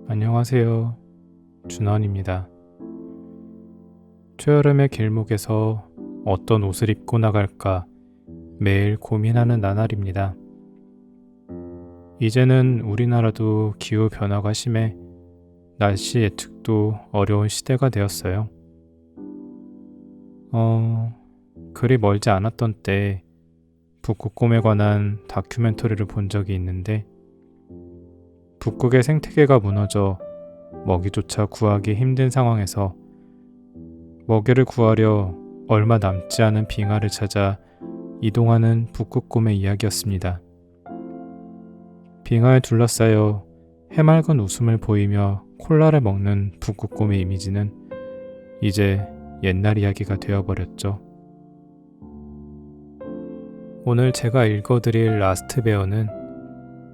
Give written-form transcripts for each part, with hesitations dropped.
안녕하세요. 준원입니다. 초여름의 길목에서 어떤 옷을 입고 나갈까 매일 고민하는 나날입니다. 이제는 우리나라도 기후 변화가 심해 날씨 예측도 어려운 시대가 되었어요. 그리 멀지 않았던 때 북극곰에 관한 다큐멘터리를 본 적이 있는데 북극의 생태계가 무너져 먹이조차 구하기 힘든 상황에서 먹이를 구하려 얼마 남지 않은 빙하를 찾아 이동하는 북극곰의 이야기였습니다. 빙하에 둘러싸여 해맑은 웃음을 보이며 콜라를 먹는 북극곰의 이미지는 이제 옛날 이야기가 되어버렸죠. 오늘 제가 읽어드릴 라스트 베어는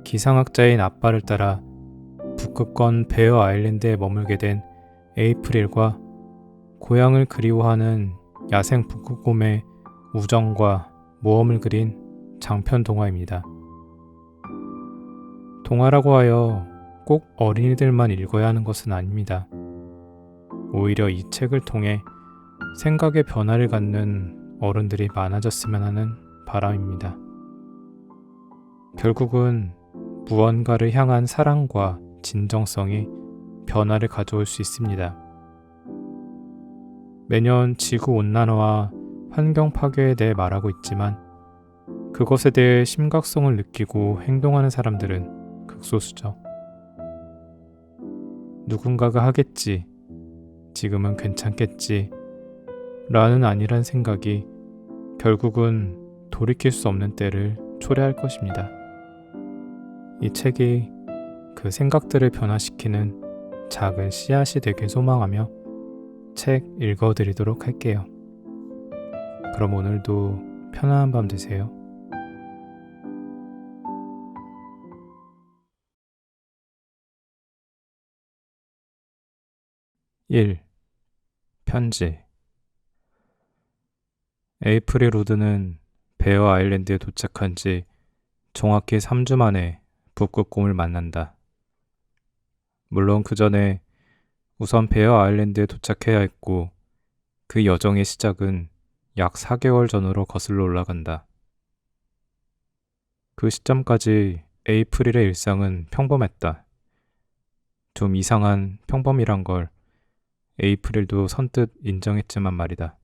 기상학자인 아빠를 따라 북극권 베어 아일랜드에 머물게 된 에이프릴과 고향을 그리워하는 야생 북극곰의 우정과 모험을 그린 장편 동화입니다. 동화라고 하여 꼭 어린이들만 읽어야 하는 것은 아닙니다. 오히려 이 책을 통해 생각의 변화를 갖는 어른들이 많아졌으면 하는 바람입니다. 결국은 무언가를 향한 사랑과 진정성이 변화를 가져올 수 있습니다. 매년 지구온난화와 환경 파괴에 대해 말하고 있지만 그것에 대해 심각성을 느끼고 행동하는 사람들은 극소수죠. 누군가가 하겠지, 지금은 괜찮겠지 라는 아니란 생각이 결국은 돌이킬 수 없는 때를 초래할 것입니다. 이 책이 그 생각들을 변화시키는 작은 씨앗이 되길 소망하며 책 읽어드리도록 할게요. 그럼 오늘도 편안한 밤 되세요. 1. 편지. 에이프릴 우드는 베어 아일랜드에 도착한 지 정확히 3주 만에 북극곰을 만난다. 물론 그 전에 우선 베어 아일랜드에 도착해야 했고 그 여정의 시작은 약 4개월 전으로 거슬러 올라간다. 그 시점까지 에이프릴의 일상은 평범했다. 좀 이상한 평범이란 걸 에이프릴도 선뜻 인정했지만 말이다.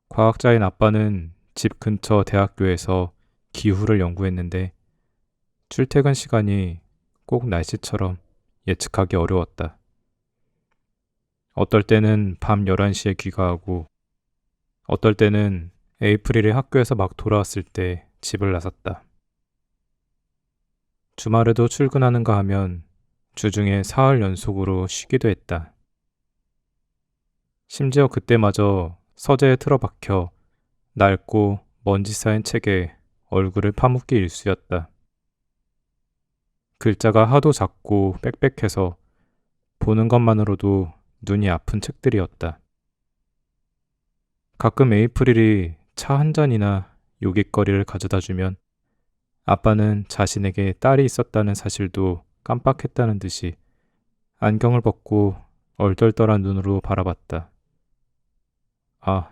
과학자인 아빠는 집 근처 대학교에서 기후를 연구했는데 출퇴근 시간이 꼭 날씨처럼 예측하기 어려웠다. 어떨 때는 밤 11시에 귀가하고 어떨 때는 에이프릴이 학교에서 막 돌아왔을 때 집을 나섰다. 주말에도 출근하는가 하면 주중에 사흘 연속으로 쉬기도 했다. 심지어 그때마저 서재에 틀어박혀 낡고 먼지 쌓인 책에 얼굴을 파묻기 일쑤였다. 글자가 하도 작고 빽빽해서 보는 것만으로도 눈이 아픈 책들이었다. 가끔 에이프릴이 차 한 잔이나 요깃거리를 가져다 주면 아빠는 자신에게 딸이 있었다는 사실도 깜빡했다는 듯이 안경을 벗고 얼떨떨한 눈으로 바라봤다. 아,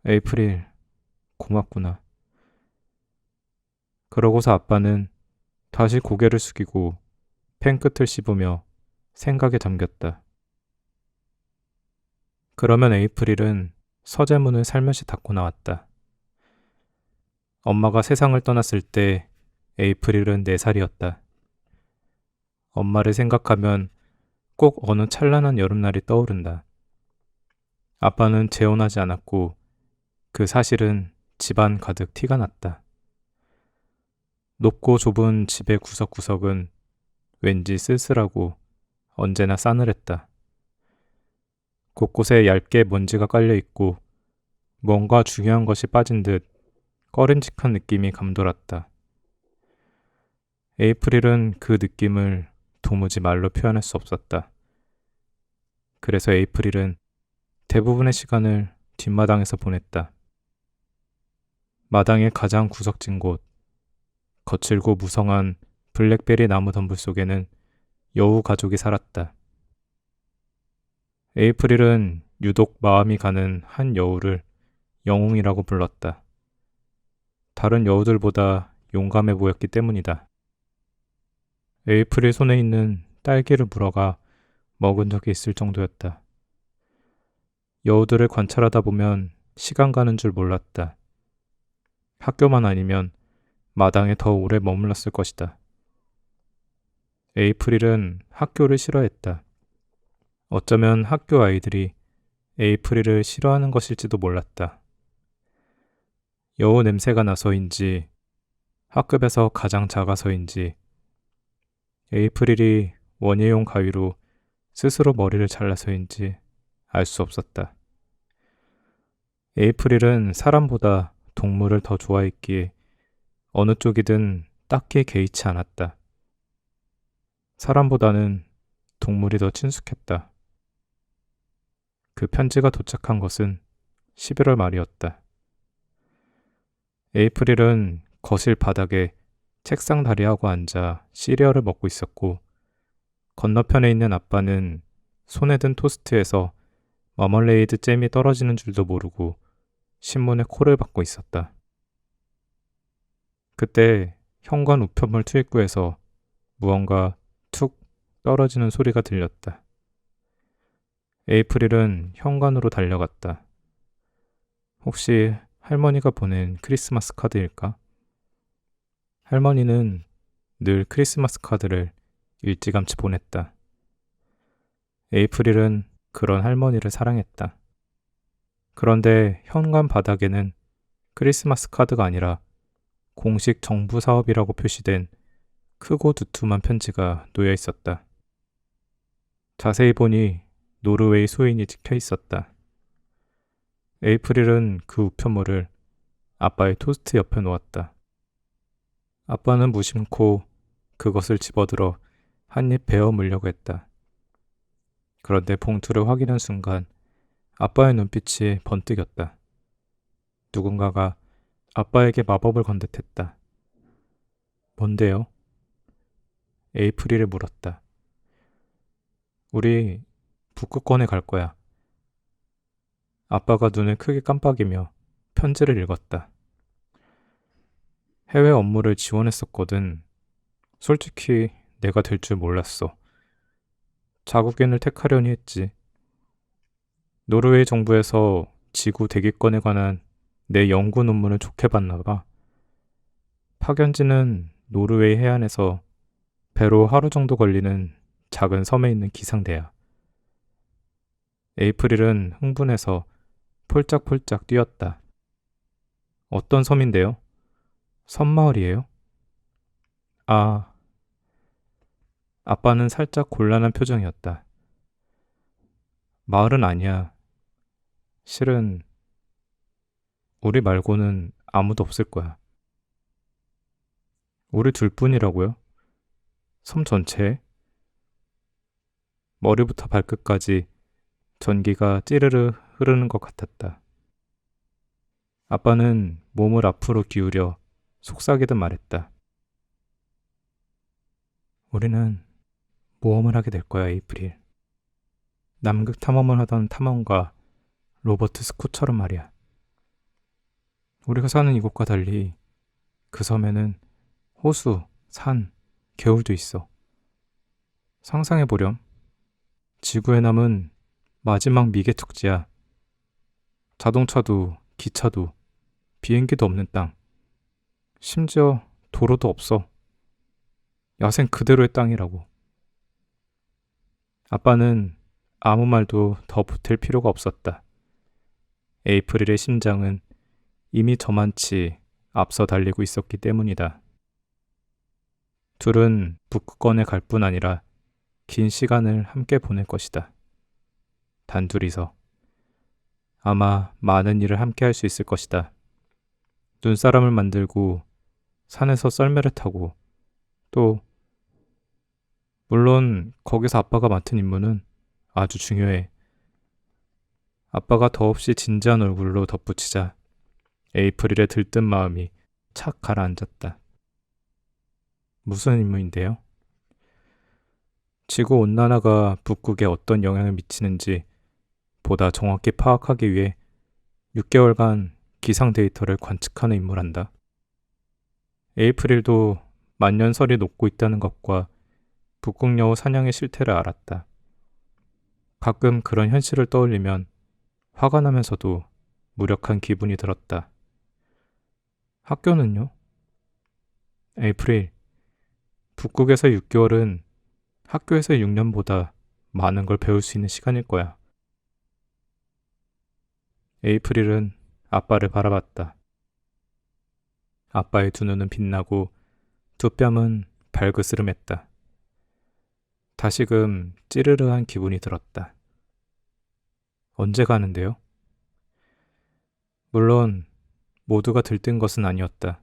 에이프릴, 고맙구나. 그러고서 아빠는 다시 고개를 숙이고 펜끝을 씹으며 생각에 잠겼다. 그러면 에이프릴은 서재문을 살며시 닫고 나왔다. 엄마가 세상을 떠났을 때 에이프릴은 4살이었다. 엄마를 생각하면 꼭 어느 찬란한 여름날이 떠오른다. 아빠는 재혼하지 않았고 그 사실은 집안 가득 티가 났다. 높고 좁은 집의 구석구석은 왠지 쓸쓸하고 언제나 싸늘했다. 곳곳에 얇게 먼지가 깔려 있고 뭔가 중요한 것이 빠진 듯 꺼림칙한 느낌이 감돌았다. 에이프릴은 그 느낌을 도무지 말로 표현할 수 없었다. 그래서 에이프릴은 대부분의 시간을 뒷마당에서 보냈다. 마당의 가장 구석진 곳, 거칠고 무성한 블랙베리 나무 덤불 속에는 여우 가족이 살았다. 에이프릴은 유독 마음이 가는 한 여우를 영웅이라고 불렀다. 다른 여우들보다 용감해 보였기 때문이다. 에이프릴 손에 있는 딸기를 물어가 먹은 적이 있을 정도였다. 여우들을 관찰하다 보면 시간 가는 줄 몰랐다. 학교만 아니면 마당에 더 오래 머물렀을 것이다. 에이프릴은 학교를 싫어했다. 어쩌면 학교 아이들이 에이프릴을 싫어하는 것일지도 몰랐다. 여우 냄새가 나서인지 학급에서 가장 작아서인지 에이프릴이 원예용 가위로 스스로 머리를 잘라서인지 알 수 없었다. 에이프릴은 사람보다 동물을 더 좋아했기에 어느 쪽이든 딱히 개의치 않았다. 사람보다는 동물이 더 친숙했다. 그 편지가 도착한 것은 11월 말이었다. 에이프릴은 거실 바닥에 책상 다리하고 앉아 시리얼을 먹고 있었고 건너편에 있는 아빠는 손에 든 토스트에서 마멀레이드 잼이 떨어지는 줄도 모르고 신문에 코를 박고 있었다. 그때 현관 우편물 투입구에서 무언가 툭 떨어지는 소리가 들렸다. 에이프릴은 현관으로 달려갔다. 혹시 할머니가 보낸 크리스마스 카드일까? 할머니는 늘 크리스마스 카드를 일찌감치 보냈다. 에이프릴은 그런 할머니를 사랑했다. 그런데 현관 바닥에는 크리스마스 카드가 아니라 공식 정부 사업이라고 표시된 크고 두툼한 편지가 놓여 있었다. 자세히 보니 노르웨이 소인이 찍혀 있었다. 에이프릴은 그 우편물을 아빠의 토스트 옆에 놓았다. 아빠는 무심코 그것을 집어들어 한 입 베어 물려고 했다. 그런데 봉투를 확인한 순간 아빠의 눈빛이 번뜩였다. 누군가가 아빠에게 마법을 건 듯했다. 뭔데요? 에이프릴을 물었다. 우리 북극권에 갈 거야. 아빠가 눈을 크게 깜빡이며 편지를 읽었다. 해외 업무를 지원했었거든. 솔직히 내가 될 줄 몰랐어. 자국인을 택하려니 했지. 노르웨이 정부에서 지구 대기권에 관한 내 연구 논문을 좋게 봤나 봐. 파견지는 노르웨이 해안에서 배로 하루 정도 걸리는 작은 섬에 있는 기상대야. 에이프릴은 흥분해서 폴짝폴짝 뛰었다. 어떤 섬인데요? 섬마을이에요? 아, 아빠는 살짝 곤란한 표정이었다. 마을은 아니야. 실은 우리 말고는 아무도 없을 거야. 우리 둘뿐이라고요? 섬 전체에? 머리부터 발끝까지 전기가 찌르르 흐르는 것 같았다. 아빠는 몸을 앞으로 기울여 속삭이듯 말했다. 우리는 모험을 하게 될 거야, 에이프릴. 남극 탐험을 하던 탐험가 로버트 스코처럼 말이야. 우리가 사는 이곳과 달리 그 섬에는 호수, 산, 개울도 있어. 상상해보렴. 지구에 남은 마지막 미개 척지야. 자동차도, 기차도, 비행기도 없는 땅. 심지어 도로도 없어. 야생 그대로의 땅이라고. 아빠는 아무 말도 더 보탤 필요가 없었다. 에이프릴의 심장은 이미 저만치 앞서 달리고 있었기 때문이다. 둘은 북극권에 갈 뿐 아니라 긴 시간을 함께 보낼 것이다. 단둘이서. 아마 많은 일을 함께 할 수 있을 것이다. 눈사람을 만들고 산에서 썰매를 타고 또 물론 거기서 아빠가 맡은 임무는 아주 중요해. 아빠가 더없이 진지한 얼굴로 덧붙이자 에이프릴의 들뜬 마음이 착 가라앉았다. 무슨 임무인데요? 지구온난화가 북극에 어떤 영향을 미치는지 보다 정확히 파악하기 위해 6개월간 기상 데이터를 관측하는 임무를 한다. 에이프릴도 만년설이 녹고 있다는 것과 북극여우 사냥의 실태를 알았다. 가끔 그런 현실을 떠올리면 화가 나면서도 무력한 기분이 들었다. 학교는요? 에이프릴, 북극에서 6개월은 학교에서 6년보다 많은 걸 배울 수 있는 시간일 거야. 에이프릴은 아빠를 바라봤다. 아빠의 두 눈은 빛나고 두 뺨은 발그스름했다. 다시금 찌르르한 기분이 들었다. 언제 가는데요? 물론 모두가 들뜬 것은 아니었다.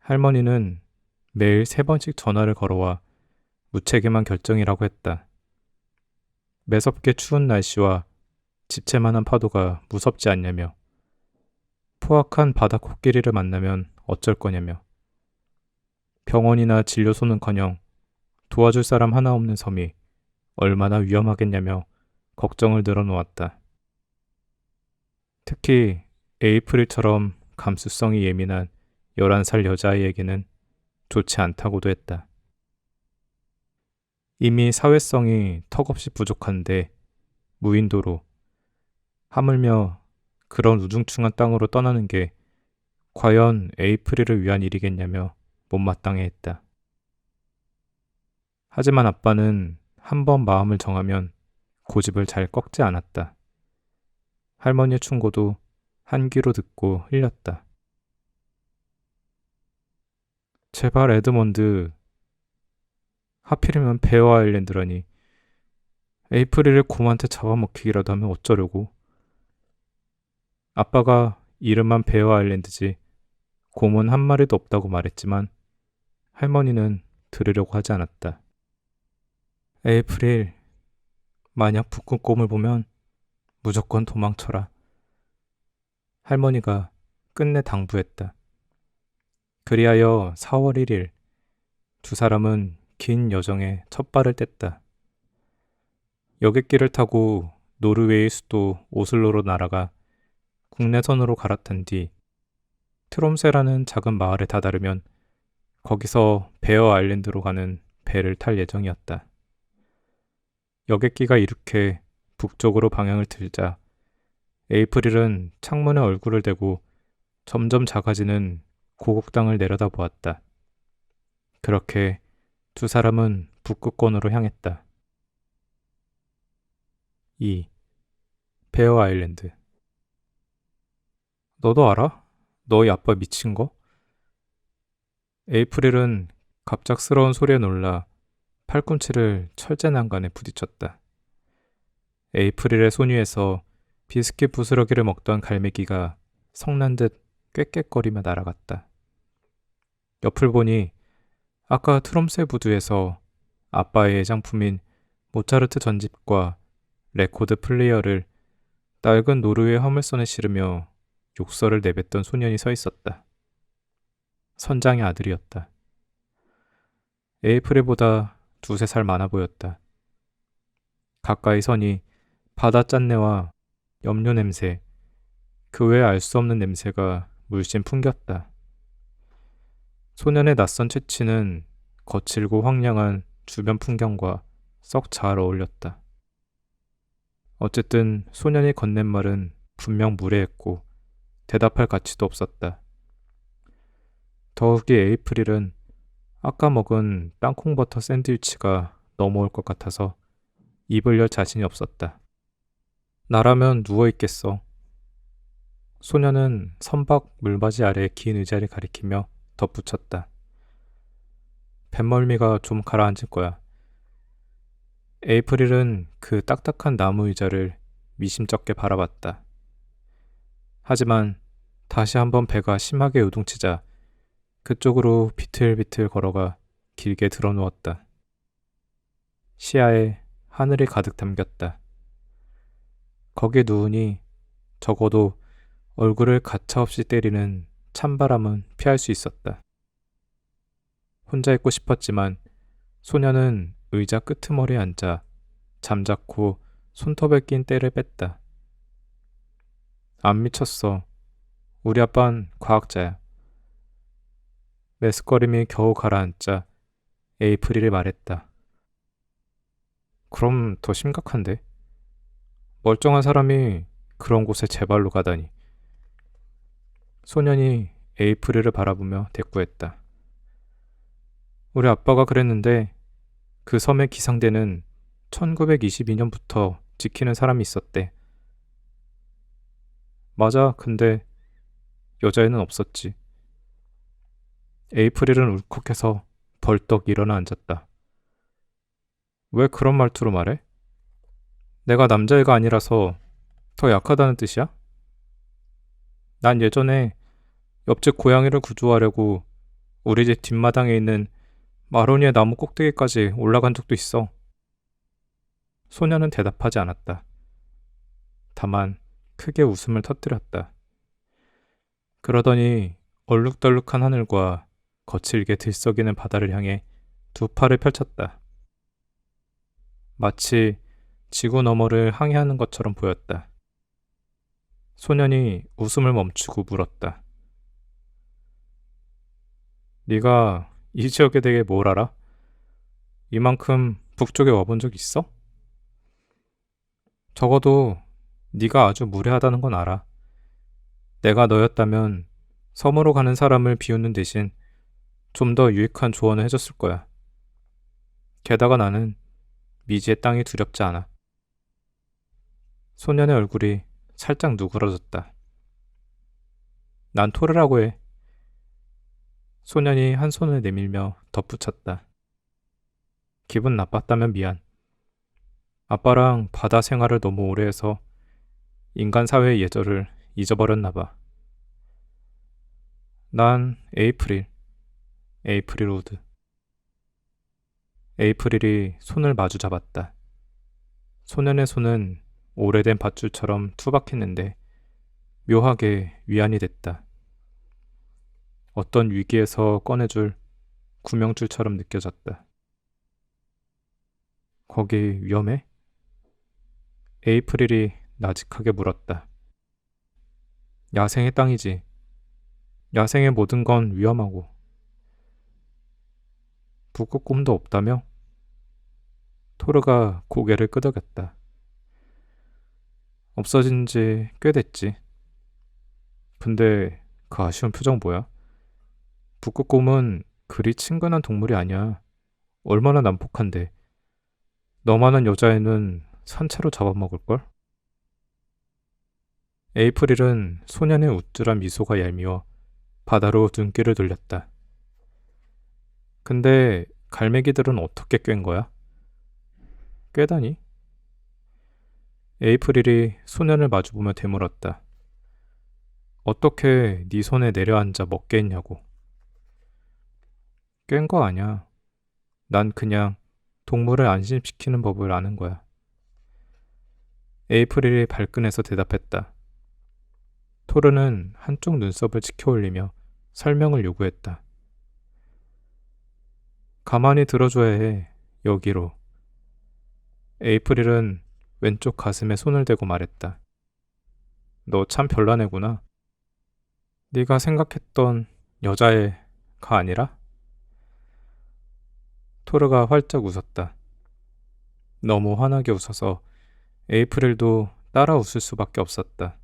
할머니는 매일 3번씩 전화를 걸어와 무책임한 결정이라고 했다. 매섭게 추운 날씨와 집채만한 파도가 무섭지 않냐며, 포악한 바다 코끼리를 만나면 어쩔 거냐며, 병원이나 진료소는커녕 도와줄 사람 하나 없는 섬이 얼마나 위험하겠냐며 걱정을 늘어놓았다. 특히 에이프릴처럼 감수성이 예민한 11살 여자아이에게는 좋지 않다고도 했다. 이미 사회성이 턱없이 부족한데 무인도로, 하물며 그런 우중충한 땅으로 떠나는 게 과연 에이프릴을 위한 일이겠냐며 못마땅해 했다. 하지만 아빠는 한 번 마음을 정하면 고집을 잘 꺾지 않았다. 할머니의 충고도 한 귀로 듣고 흘렸다. 제발 에드먼드, 하필이면 베어 아일랜드라니. 에이프릴을 곰한테 잡아먹히기라도 하면 어쩌려고. 아빠가 이름만 베어 아일랜드지 곰은 한 마리도 없다고 말했지만 할머니는 들으려고 하지 않았다. 에이프릴, 만약 북극곰을 보면 무조건 도망쳐라. 할머니가 끝내 당부했다. 그리하여 4월 1일 두 사람은 긴 여정에 첫 발을 뗐다. 여객기를 타고 노르웨이 수도 오슬로로 날아가 국내선으로 갈아탄 뒤 트롬세라는 작은 마을에 다다르면 거기서 베어 아일랜드로 가는 배를 탈 예정이었다. 여객기가 이렇게 북쪽으로 방향을 틀자 에이프릴은 창문에 얼굴을 대고 점점 작아지는 고국땅을 내려다보았다. 그렇게 두 사람은 북극권으로 향했다. 2. 베어 아일랜드. 너도 알아? 너희 아빠 미친 거? 에이프릴은 갑작스러운 소리에 놀라 팔꿈치를 철제 난간에 부딪혔다. 에이프릴의 손 위에서 비스킷 부스러기를 먹던 갈매기가 성난 듯 꽥꽥거리며 날아갔다. 옆을 보니 아까 트롬세 부두에서 아빠의 애장품인 모차르트 전집과 레코드 플레이어를 낡은 노르웨이 화물선에 실으며 욕설을 내뱉던 소년이 서 있었다. 선장의 아들이었다. 에이프릴보다 2~3살 많아 보였다. 가까이 서니 바다 짠내와 염료 냄새, 그 외에 알 수 없는 냄새가 물씬 풍겼다. 소년의 낯선 채취는 거칠고 황량한 주변 풍경과 썩 잘 어울렸다. 어쨌든 소년이 건넨 말은 분명 무례했고 대답할 가치도 없었다. 더욱이 에이프릴은 아까 먹은 땅콩버터 샌드위치가 넘어올 것 같아서 입을 열 자신이 없었다. 나라면 누워있겠어. 소년은 선박 물바지 아래 긴 의자를 가리키며 덧붙였다. 뱃멀미가 좀 가라앉을 거야. 에이프릴은 그 딱딱한 나무 의자를 미심쩍게 바라봤다. 하지만 다시 한번 배가 심하게 요동치자 그쪽으로 비틀비틀 걸어가 길게 드러누웠다. 시야에 하늘이 가득 담겼다. 거기에 누우니 적어도 얼굴을 가차없이 때리는 찬바람은 피할 수 있었다. 혼자 있고 싶었지만 소녀는 의자 끄트머리에 앉아 잠자코 손톱에 낀 때를 뺐다. 안 미쳤어. 우리 아빤 과학자야. 메스꺼림이 겨우 가라앉자 에이프릴이 말했다. 그럼 더 심각한데? 멀쩡한 사람이 그런 곳에 제 발로 가다니. 소년이 에이프릴을 바라보며 대꾸했다. 우리 아빠가 그랬는데 그 섬의 기상대는 1922년부터 지키는 사람이 있었대. 맞아, 근데 여자애는 없었지. 에이프릴은 울컥해서 벌떡 일어나 앉았다. 왜 그런 말투로 말해? 내가 남자애가 아니라서 더 약하다는 뜻이야? 난 예전에 옆집 고양이를 구조하려고 우리 집 뒷마당에 있는 마로니에 나무 꼭대기까지 올라간 적도 있어. 소녀는 대답하지 않았다. 다만 크게 웃음을 터뜨렸다. 그러더니 얼룩덜룩한 하늘과 거칠게 들썩이는 바다를 향해 두 팔을 펼쳤다. 마치 지구 너머를 항해하는 것처럼 보였다. 소년이 웃음을 멈추고 물었다. 네가 이 지역에 대해 뭘 알아? 이만큼 북쪽에 와본 적 있어? 적어도 네가 아주 무례하다는 건 알아. 내가 너였다면 섬으로 가는 사람을 비웃는 대신 좀 더 유익한 조언을 해줬을 거야. 게다가 나는 미지의 땅이 두렵지 않아. 소년의 얼굴이 살짝 누그러졌다. 난 토르라고 해. 소년이 한 손을 내밀며 덧붙였다. 기분 나빴다면 미안. 아빠랑 바다 생활을 너무 오래 해서 인간 사회의 예절을 잊어버렸나 봐. 난 에이프릴 우드. 에이프릴이 손을 마주 잡았다. 소년의 손은 오래된 밧줄처럼 투박했는데 묘하게 위안이 됐다. 어떤 위기에서 꺼내줄 구명줄처럼 느껴졌다. 거기 위험해? 에이프릴이 나직하게 물었다. 야생의 땅이지. 야생의 모든 건 위험하고. 북극곰도 없다며? 토르가 고개를 끄덕였다. 없어진 지 꽤 됐지. 근데 그 아쉬운 표정 뭐야? 북극곰은 그리 친근한 동물이 아니야. 얼마나 난폭한데. 너만한 여자애는 산채로 잡아먹을걸? 에이프릴은 소년의 우쭐한 미소가 얄미워 바다로 눈길을 돌렸다. 근데 갈매기들은 어떻게 꿰인 거야? 꿰다니? 에이프릴이 소년을 마주보며 되물었다. 어떻게 네 손에 내려앉아 먹겠냐고. 깬 거 아냐. 난 그냥 동물을 안심시키는 법을 아는 거야. 에이프릴이 발끈해서 대답했다. 토르는 한쪽 눈썹을 치켜 올리며 설명을 요구했다. 가만히 들어줘야 해. 여기로. 에이프릴은 왼쪽 가슴에 손을 대고 말했다. 너 참 별난 애구나. 네가 생각했던 여자애가 아니라? 토르가 활짝 웃었다. 너무 환하게 웃어서 에이프릴도 따라 웃을 수밖에 없었다.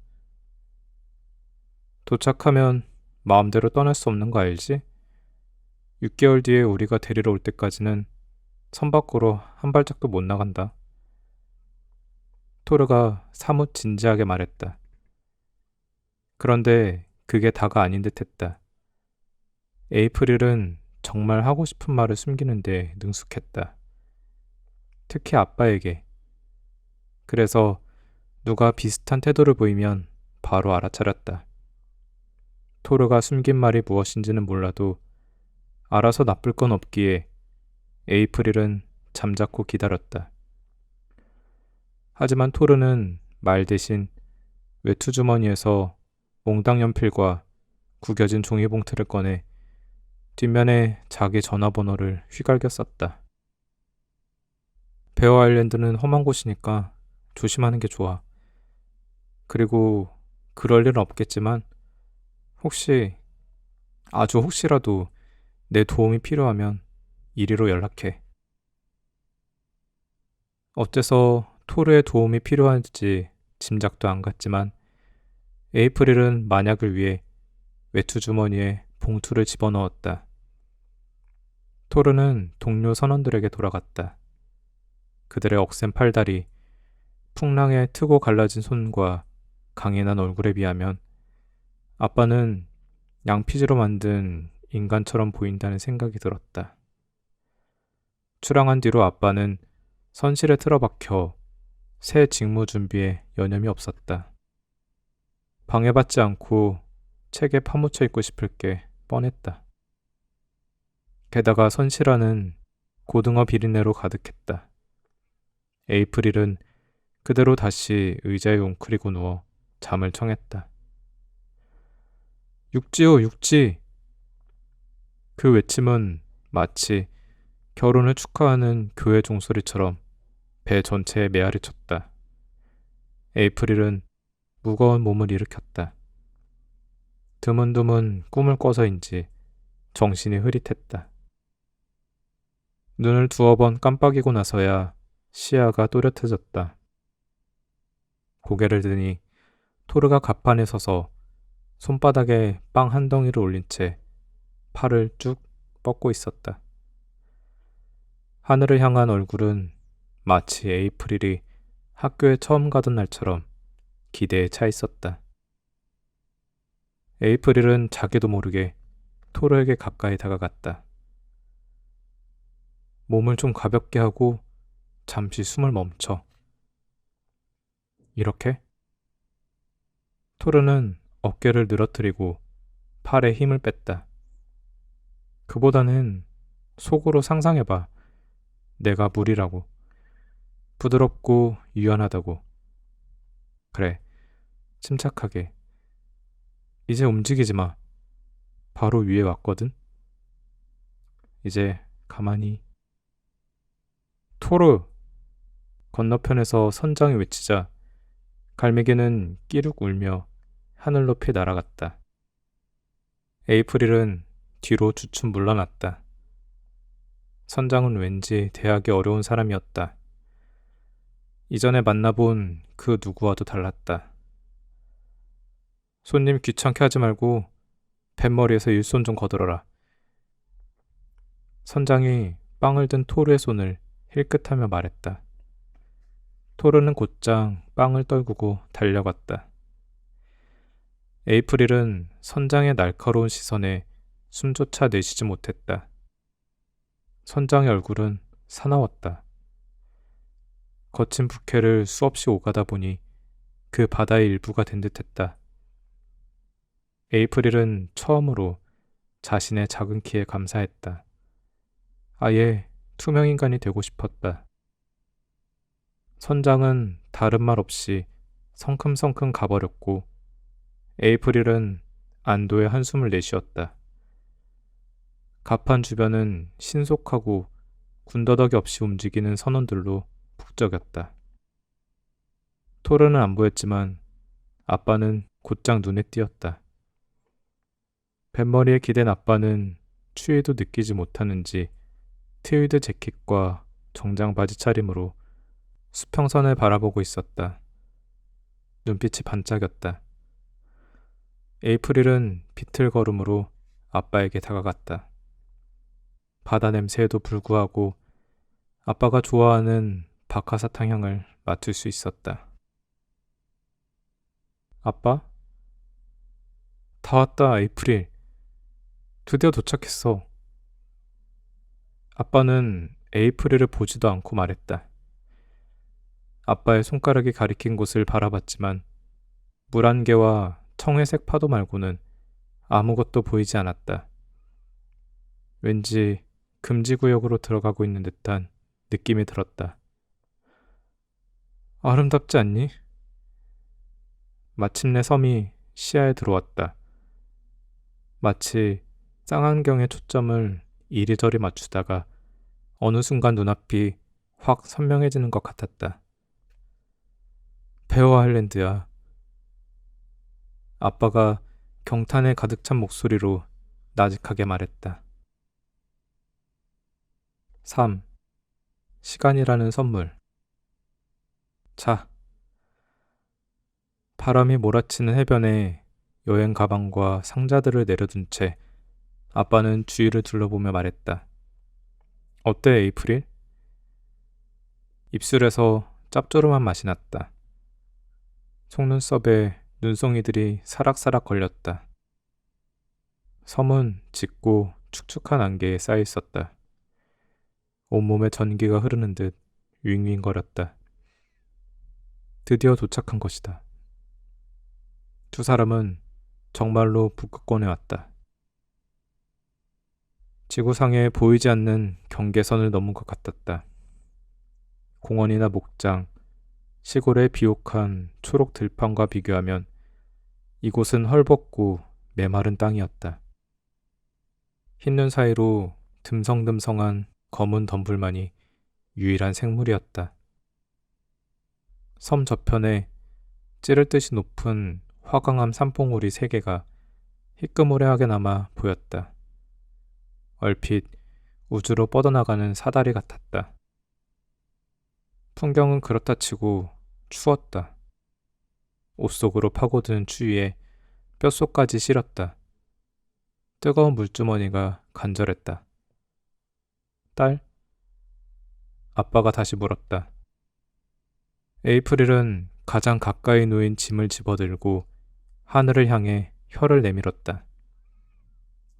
도착하면 마음대로 떠날 수 없는 거 알지? 6개월 뒤에 우리가 데리러 올 때까지는 섬 밖으로 한 발짝도 못 나간다. 토르가 사뭇 진지하게 말했다. 그런데 그게 다가 아닌 듯 했다. 에이프릴은 정말 하고 싶은 말을 숨기는데 능숙했다. 특히 아빠에게. 그래서 누가 비슷한 태도를 보이면 바로 알아차렸다. 토르가 숨긴 말이 무엇인지는 몰라도 알아서 나쁠 건 없기에 에이프릴은 잠자코 기다렸다. 하지만 토르는 말 대신 외투주머니에서 몽당 연필과 구겨진 종이봉투를 꺼내 뒷면에 자기 전화번호를 휘갈겨 썼다. 베어 아일랜드는 험한 곳이니까 조심하는 게 좋아. 그리고 그럴 일은 없겠지만 혹시, 아주 혹시라도 내 도움이 필요하면 이리로 연락해. 어째서 토르의 도움이 필요한지 짐작도 안 갔지만 에이프릴은 만약을 위해 외투 주머니에 봉투를 집어넣었다. 토르는 동료 선원들에게 돌아갔다. 그들의 억센 팔다리, 풍랑에 트고 갈라진 손과 강인한 얼굴에 비하면 아빠는 양피지로 만든 인간처럼 보인다는 생각이 들었다. 출항한 뒤로 아빠는 선실에 틀어박혀 새 직무 준비에 여념이 없었다. 방해받지 않고 책에 파묻혀 있고 싶을 게 뻔했다. 게다가 선실 안은 고등어 비린내로 가득했다. 에이프릴은 그대로 다시 의자에 웅크리고 누워 잠을 청했다. 육지요, 육지! 그 외침은 마치 결혼을 축하하는 교회 종소리처럼 배 전체에 메아리 쳤다. 에이프릴은 무거운 몸을 일으켰다. 드문드문 꿈을 꿔서인지 정신이 흐릿했다. 눈을 두어 번 깜빡이고 나서야 시야가 또렷해졌다. 고개를 드니 토르가 갑판에 서서 손바닥에 빵 한 덩이를 올린 채 팔을 쭉 뻗고 있었다. 하늘을 향한 얼굴은 마치 에이프릴이 학교에 처음 가던 날처럼 기대에 차 있었다. 에이프릴은 자기도 모르게 토르에게 가까이 다가갔다. 몸을 좀 가볍게 하고 잠시 숨을 멈춰. 이렇게? 토르는 어깨를 늘어뜨리고 팔에 힘을 뺐다. 그보다는 속으로 상상해봐. 내가 물이라고. 부드럽고 유연하다고. 그래, 침착하게. 이제 움직이지 마. 바로 위에 왔거든. 이제 가만히. 토르! 건너편에서 선장이 외치자 갈매기는 끼룩 울며 하늘 높이 날아갔다. 에이프릴은 뒤로 주춤 물러났다. 선장은 왠지 대하기 어려운 사람이었다. 이전에 만나본 그 누구와도 달랐다. 손님 귀찮게 하지 말고 뱃머리에서 일손 좀 거들어라. 선장이 빵을 든 토르의 손을 힐끗하며 말했다. 토르는 곧장 빵을 떨구고 달려갔다. 에이프릴은 선장의 날카로운 시선에 숨조차 내쉬지 못했다. 선장의 얼굴은 사나웠다. 거친 부케를 수없이 오가다 보니 그 바다의 일부가 된 듯했다. 에이프릴은 처음으로 자신의 작은 키에 감사했다. 아예 투명인간이 되고 싶었다. 선장은 다른 말 없이 성큼성큼 가버렸고 에이프릴은 안도의 한숨을 내쉬었다. 갑판 주변은 신속하고 군더더기 없이 움직이는 선원들로 북적였다. 토르는 안 보였지만 아빠는 곧장 눈에 띄었다. 뱃머리에 기댄 아빠는 추위도 느끼지 못하는지 트위드 재킷과 정장 바지 차림으로 수평선을 바라보고 있었다. 눈빛이 반짝였다. 에이프릴은 비틀걸음으로 아빠에게 다가갔다. 바다 냄새에도 불구하고 아빠가 좋아하는 박하사탕 향을 맡을 수 있었다. 아빠? 다 왔다, 에이프릴. 드디어 도착했어. 아빠는 에이프릴을 보지도 않고 말했다. 아빠의 손가락이 가리킨 곳을 바라봤지만 물안개와 청회색 파도 말고는 아무것도 보이지 않았다. 왠지 금지구역으로 들어가고 있는 듯한 느낌이 들었다. 아름답지 않니? 마침내 섬이 시야에 들어왔다. 마치 쌍안경의 초점을 이리저리 맞추다가 어느 순간 눈앞이 확 선명해지는 것 같았다. 베어 아일랜드야. 아빠가 경탄에 가득 찬 목소리로 나직하게 말했다. 3. 시간이라는 선물. 자, 바람이 몰아치는 해변에 여행 가방과 상자들을 내려둔 채 아빠는 주위를 둘러보며 말했다. 어때, 에이프릴? 입술에서 짭조름한 맛이 났다. 속눈썹에 눈송이들이 사락사락 걸렸다. 섬은 짙고 축축한 안개에 쌓여 있었다. 온몸에 전기가 흐르는 듯 윙윙거렸다. 드디어 도착한 것이다. 두 사람은 정말로 북극권에 왔다. 지구상에 보이지 않는 경계선을 넘은 것 같았다. 공원이나 목장, 시골의 비옥한 초록 들판과 비교하면 이곳은 헐벗고 메마른 땅이었다. 흰눈 사이로 듬성듬성한 검은 덤불만이 유일한 생물이었다. 섬 저편에 찌를 듯이 높은 화강암 산봉우리 3개가 희끄무레하게 남아 보였다. 얼핏 우주로 뻗어나가는 사다리 같았다. 풍경은 그렇다 치고 추웠다. 옷 속으로 파고드는 추위에 뼛속까지 시렸다. 뜨거운 물주머니가 간절했다. 딸? 아빠가 다시 물었다. 에이프릴은 가장 가까이 놓인 짐을 집어들고 하늘을 향해 혀를 내밀었다.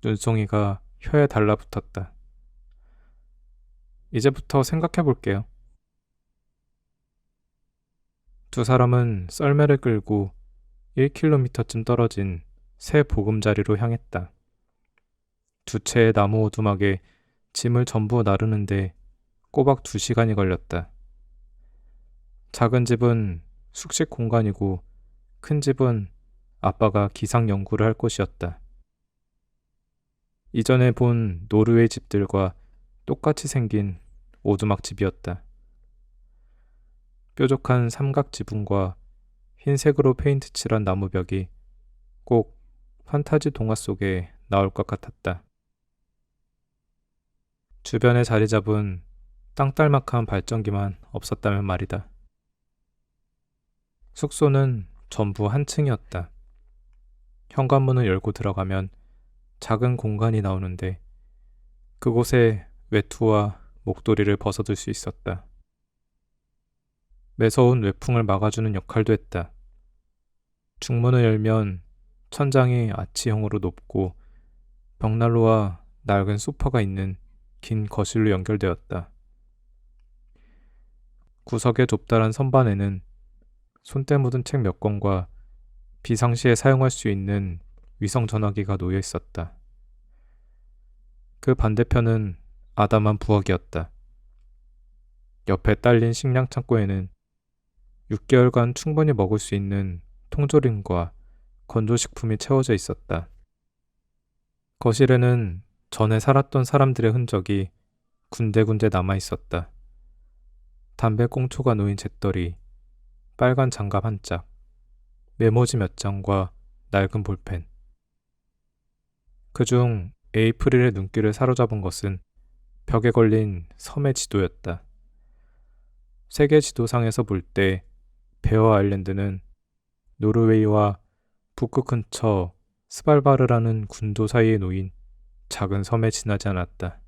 눈송이가 혀에 달라붙었다. 이제부터 생각해 볼게요. 두 사람은 썰매를 끌고 1km쯤 떨어진 새 보금자리로 향했다. 두 채의 나무 오두막에 짐을 전부 나르는데 꼬박 2시간이 걸렸다. 작은 집은 숙식 공간이고 큰 집은 아빠가 기상 연구를 할 곳이었다. 이전에 본 노르웨이 집들과 똑같이 생긴 오두막 집이었다. 뾰족한 삼각 지붕과 흰색으로 페인트 칠한 나무벽이 꼭 판타지 동화 속에 나올 것 같았다. 주변에 자리 잡은 땅딸막한 발전기만 없었다면 말이다. 숙소는 전부 한 층이었다. 현관문을 열고 들어가면 작은 공간이 나오는데 그곳에 외투와 목도리를 벗어둘 수 있었다. 매서운 외풍을 막아주는 역할도 했다. 중문을 열면 천장이 아치형으로 높고 벽난로와 낡은 소파가 있는 긴 거실로 연결되었다. 구석의 좁다란 선반에는 손때 묻은 책 몇 권과 비상시에 사용할 수 있는 위성 전화기가 놓여 있었다. 그 반대편은 아담한 부엌이었다. 옆에 딸린 식량 창고에는 6개월간 충분히 먹을 수 있는 통조림과 건조식품이 채워져 있었다. 거실에는 전에 살았던 사람들의 흔적이 군데군데 남아 있었다. 담배 꽁초가 놓인 잿더리, 빨간 장갑 한 짝, 메모지 몇 장과 낡은 볼펜. 그중 에이프릴의 눈길을 사로잡은 것은 벽에 걸린 섬의 지도였다. 세계 지도상에서 볼 때 베어 아일랜드는 노르웨이와 북극 근처 스발바르라는 군도 사이에 놓인 작은 섬에 지나지 않았다.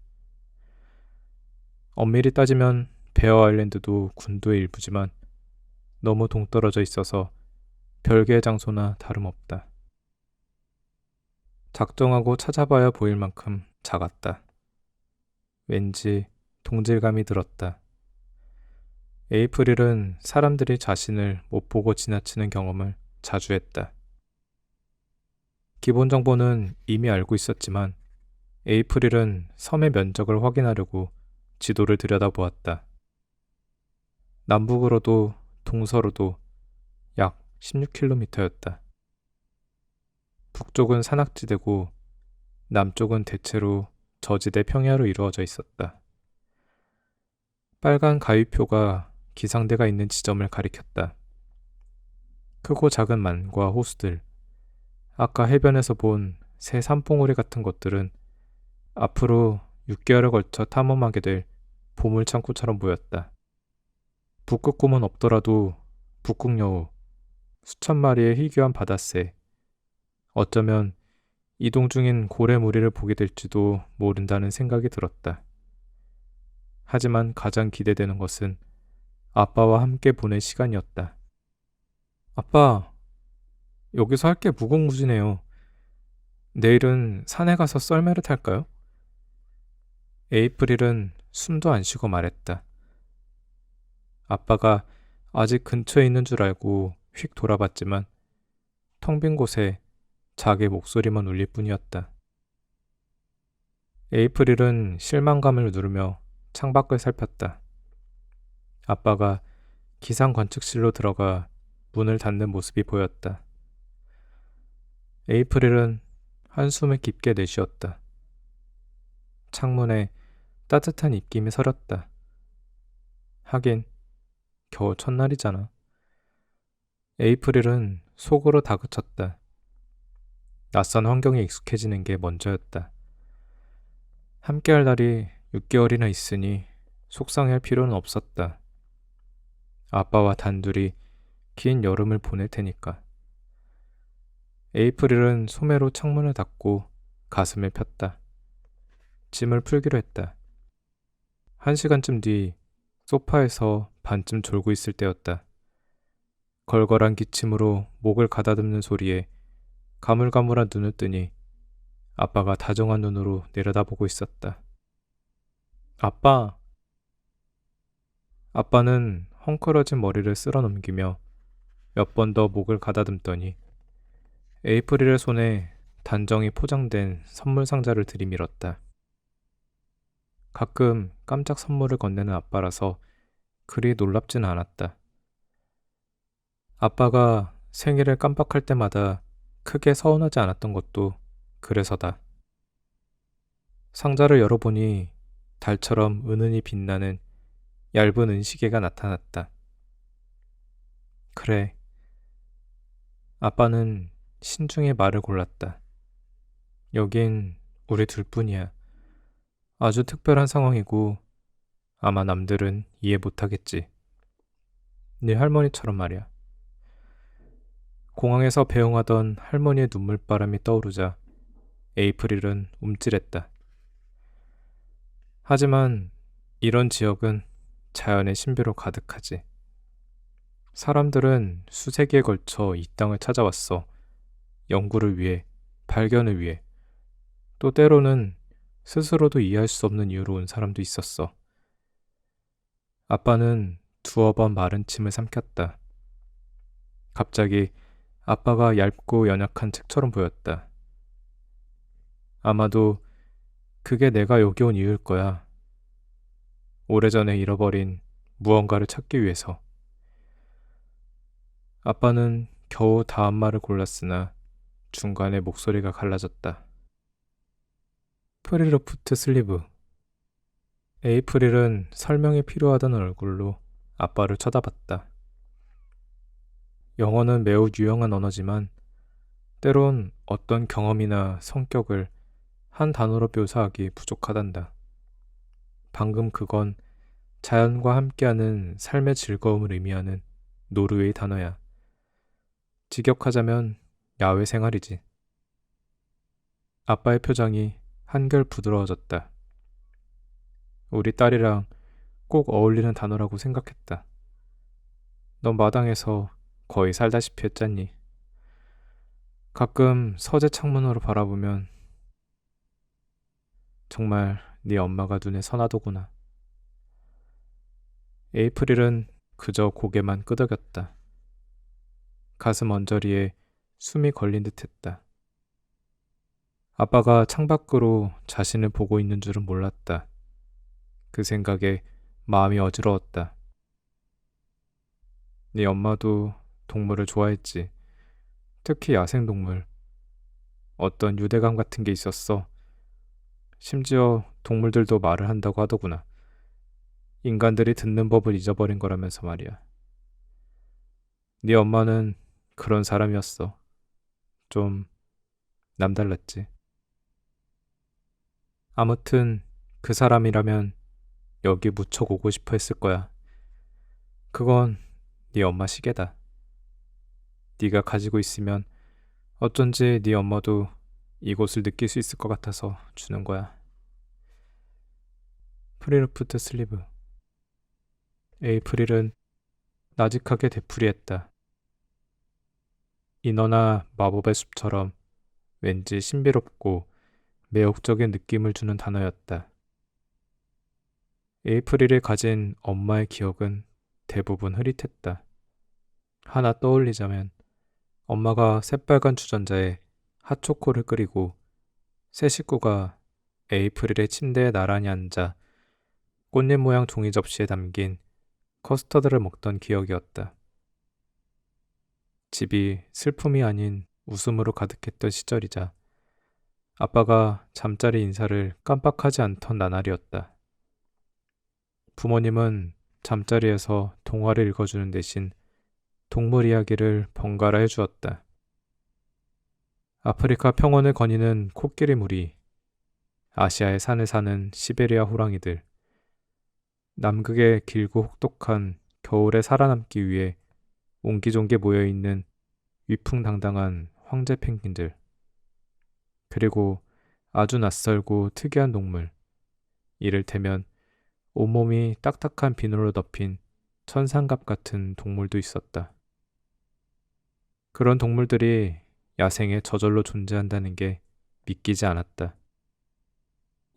엄밀히 따지면 베어 아일랜드도 군도의 일부지만 너무 동떨어져 있어서 별개의 장소나 다름없다. 작정하고 찾아봐야 보일 만큼 작았다. 왠지 동질감이 들었다. 에이프릴은 사람들이 자신을 못 보고 지나치는 경험을 자주 했다. 기본 정보는 이미 알고 있었지만 에이프릴은 섬의 면적을 확인하려고 지도를 들여다보았다. 남북으로도 동서로도 약 16km였다. 북쪽은 산악지대고 남쪽은 대체로 저지대 평야로 이루어져 있었다. 빨간 가위표가 기상대가 있는 지점을 가리켰다. 크고 작은 만과 호수들, 아까 해변에서 본 새 산봉우리 같은 것들은 앞으로 6개월에 걸쳐 탐험하게 될 보물창고처럼 보였다. 북극곰은 없더라도 북극여우, 수천 마리의 희귀한 바다새, 어쩌면 이동 중인 고래무리를 보게 될지도 모른다는 생각이 들었다. 하지만 가장 기대되는 것은 아빠와 함께 보낼 시간이었다. 아빠, 여기서 할 게 무궁무진해요. 내일은 산에 가서 썰매를 탈까요? 에이프릴은 숨도 안 쉬고 말했다. 아빠가 아직 근처에 있는 줄 알고 휙 돌아봤지만 텅 빈 곳에 자기 목소리만 울릴 뿐이었다. 에이프릴은 실망감을 누르며 창밖을 살폈다. 아빠가 기상 관측실로 들어가 문을 닫는 모습이 보였다. 에이프릴은 한숨을 깊게 내쉬었다. 창문에 따뜻한 입김이 서렸다. 하긴 겨우 첫날이잖아. 에이프릴은 속으로 다그쳤다. 낯선 환경에 익숙해지는 게 먼저였다. 함께할 날이 6개월이나 있으니 속상해할 필요는 없었다. 아빠와 단둘이 긴 여름을 보낼 테니까. 에이프릴은 소매로 창문을 닫고 가슴을 폈다. 짐을 풀기로 했다. 1시간쯤 뒤 소파에서 반쯤 졸고 있을 때였다. 걸걸한 기침으로 목을 가다듬는 소리에 가물가물한 눈을 뜨니 아빠가 다정한 눈으로 내려다보고 있었다. 아빠! 아빠는 헝클어진 머리를 쓸어 넘기며 몇 번 더 목을 가다듬더니 에이프릴의 손에 단정히 포장된 선물 상자를 들이밀었다. 가끔 깜짝 선물을 건네는 아빠라서 그리 놀랍진 않았다. 아빠가 생일을 깜빡할 때마다 크게 서운하지 않았던 것도 그래서다. 상자를 열어보니 달처럼 은은히 빛나는 얇은 은시계가 나타났다. 그래. 아빠는 신중히 말을 골랐다. 여긴 우리 둘뿐이야. 아주 특별한 상황이고 아마 남들은 이해 못하겠지. 네 할머니처럼 말이야. 공항에서 배웅하던 할머니의 눈물바람이 떠오르자 에이프릴은 움찔했다. 하지만 이런 지역은 자연의 신비로 가득하지. 사람들은 수세기에 걸쳐 이 땅을 찾아왔어. 연구를 위해, 발견을 위해. 또 때로는 스스로도 이해할 수 없는 이유로 온 사람도 있었어. 아빠는 두어 번 마른 침을 삼켰다. 갑자기 아빠가 얇고 연약한 책처럼 보였다. 아마도 그게 내가 여기 온 이유일 거야. 오래전에 잃어버린 무언가를 찾기 위해서. 아빠는 겨우 다음 말을 골랐으나 중간에 목소리가 갈라졌다. 프리루프트 슬리브. 에이프릴은 설명이 필요하다는 얼굴로 아빠를 쳐다봤다. 영어는 매우 유용한 언어지만 때론 어떤 경험이나 성격을 한 단어로 묘사하기 부족하단다. 방금 그건 자연과 함께하는 삶의 즐거움을 의미하는 노르웨이 단어야. 직역하자면 야외 생활이지. 아빠의 표정이 한결 부드러워졌다. 우리 딸이랑 꼭 어울리는 단어라고 생각했다. 넌 마당에서 거의 살다시피 했잖니. 가끔 서재 창문으로 바라보면 정말 네 엄마가 눈에 선하더구나. 에이프릴은 그저 고개만 끄덕였다. 가슴 언저리에 숨이 걸린 듯했다. 아빠가 창밖으로 자신을 보고 있는 줄은 몰랐다. 그 생각에 마음이 어지러웠다. 네 엄마도 동물을 좋아했지. 특히 야생동물. 어떤 유대감 같은 게 있었어. 심지어 동물들도 말을 한다고 하더구나. 인간들이 듣는 법을 잊어버린 거라면서 말이야. 네 엄마는 그런 사람이었어. 좀 남달랐지. 아무튼 그 사람이라면 여기 무척 오고 싶어 했을 거야. 그건 네 엄마 시계다. 네가 가지고 있으면 어쩐지 네 엄마도 이곳을 느낄 수 있을 것 같아서 주는 거야. 프리루프트 슬리브. 에이프릴은 나직하게 되풀이했다. 인어나 마법의 숲처럼 왠지 신비롭고 매혹적인 느낌을 주는 단어였다. 에이프릴이 가진 엄마의 기억은 대부분 흐릿했다. 하나 떠올리자면 엄마가 새빨간 주전자에 핫초코를 끓이고 세 식구가 에이프릴의 침대에 나란히 앉아 꽃잎 모양 종이 접시에 담긴 커스터드를 먹던 기억이었다. 집이 슬픔이 아닌 웃음으로 가득했던 시절이자 아빠가 잠자리 인사를 깜빡하지 않던 나날이었다. 부모님은 잠자리에서 동화를 읽어주는 대신 동물 이야기를 번갈아 해주었다. 아프리카 평원을 거니는 코끼리 무리, 아시아의 산을 사는 시베리아 호랑이들, 남극의 길고 혹독한 겨울에 살아남기 위해 옹기종기 모여있는 위풍당당한 황제 펭귄들, 그리고 아주 낯설고 특이한 동물, 이를테면 온몸이 딱딱한 비늘로 덮인 천상갑 같은 동물도 있었다. 그런 동물들이 야생에 저절로 존재한다는 게 믿기지 않았다.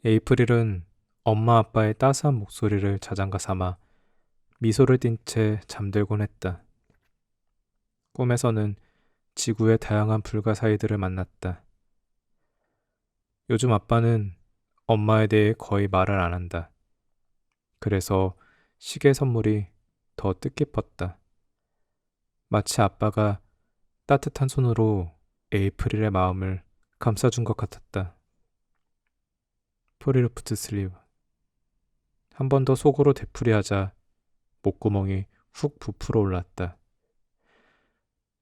에이프릴은 엄마 아빠의 따스한 목소리를 자장가 삼아 미소를 띤 채 잠들곤 했다. 꿈에서는 지구의 다양한 불가사의들을 만났다. 요즘 아빠는 엄마에 대해 거의 말을 안 한다. 그래서 시계 선물이 더 뜻깊었다. 마치 아빠가 따뜻한 손으로 에이프릴의 마음을 감싸준 것 같았다. 프리루프트 슬리브. 한 번 더 속으로 되풀이하자 목구멍이 훅 부풀어 올랐다.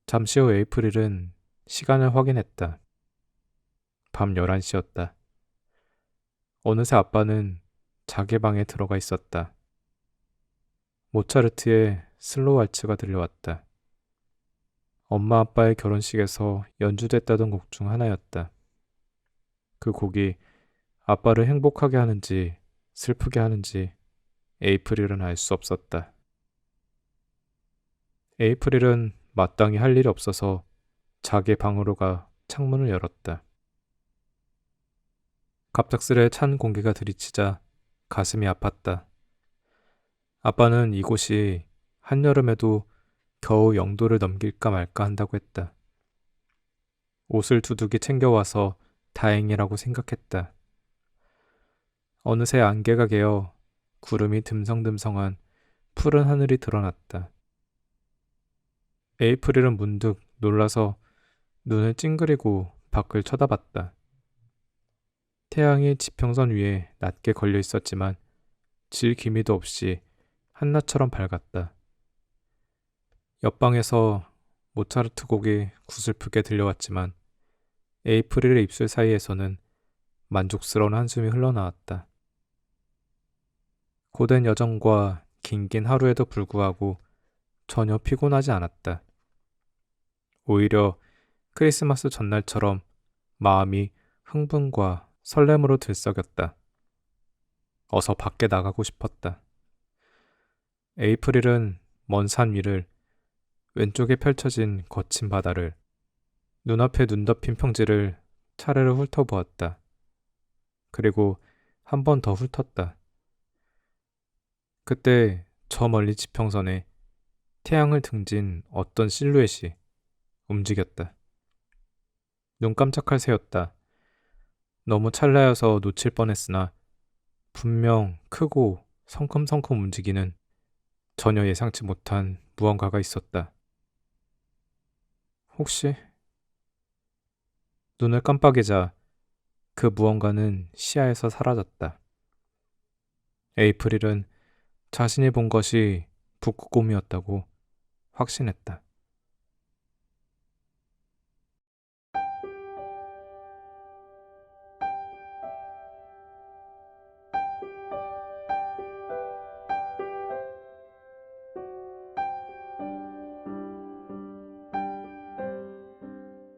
잠시 후 에이프릴은 시간을 확인했다. 밤 11시였다. 어느새 아빠는 자기 방에 들어가 있었다. 모차르트의 슬로우 왈츠가 들려왔다. 엄마 아빠의 결혼식에서 연주됐다던 곡 중 하나였다. 그 곡이 아빠를 행복하게 하는지 슬프게 하는지 에이프릴은 알 수 없었다. 에이프릴은 마땅히 할 일이 없어서 자기 방으로 가 창문을 열었다. 갑작스레 찬 공기가 들이치자 가슴이 아팠다. 아빠는 이곳이 한여름에도 겨우 0도를 넘길까 말까 한다고 했다. 옷을 두둑이 챙겨와서 다행이라고 생각했다. 어느새 안개가 개어 구름이 듬성듬성한 푸른 하늘이 드러났다. 에이프릴은 문득 놀라서 눈을 찡그리고 밖을 쳐다봤다. 태양이 지평선 위에 낮게 걸려 있었지만 질 기미도 없이 한낮처럼 밝았다. 옆방에서 모차르트 곡이 구슬프게 들려왔지만 에이프릴의 입술 사이에서는 만족스러운 한숨이 흘러나왔다. 고된 여정과 긴긴 하루에도 불구하고 전혀 피곤하지 않았다. 오히려 크리스마스 전날처럼 마음이 흥분과 설렘으로 들썩였다. 어서 밖에 나가고 싶었다. 에이프릴은 먼 산 위를, 왼쪽에 펼쳐진 거친 바다를, 눈앞에 눈 덮인 평지를 차례로 훑어보았다. 그리고 한 번 더 훑었다. 그때 저 멀리 지평선에 태양을 등진 어떤 실루엣이 움직였다. 눈 깜짝할 새였다. 너무 찰나여서 놓칠 뻔했으나 분명 크고 성큼성큼 움직이는 전혀 예상치 못한 무언가가 있었다. 혹시? 눈을 깜빡이자 그 무언가는 시야에서 사라졌다. 에이프릴은 자신이 본 것이 북극곰이었다고 확신했다.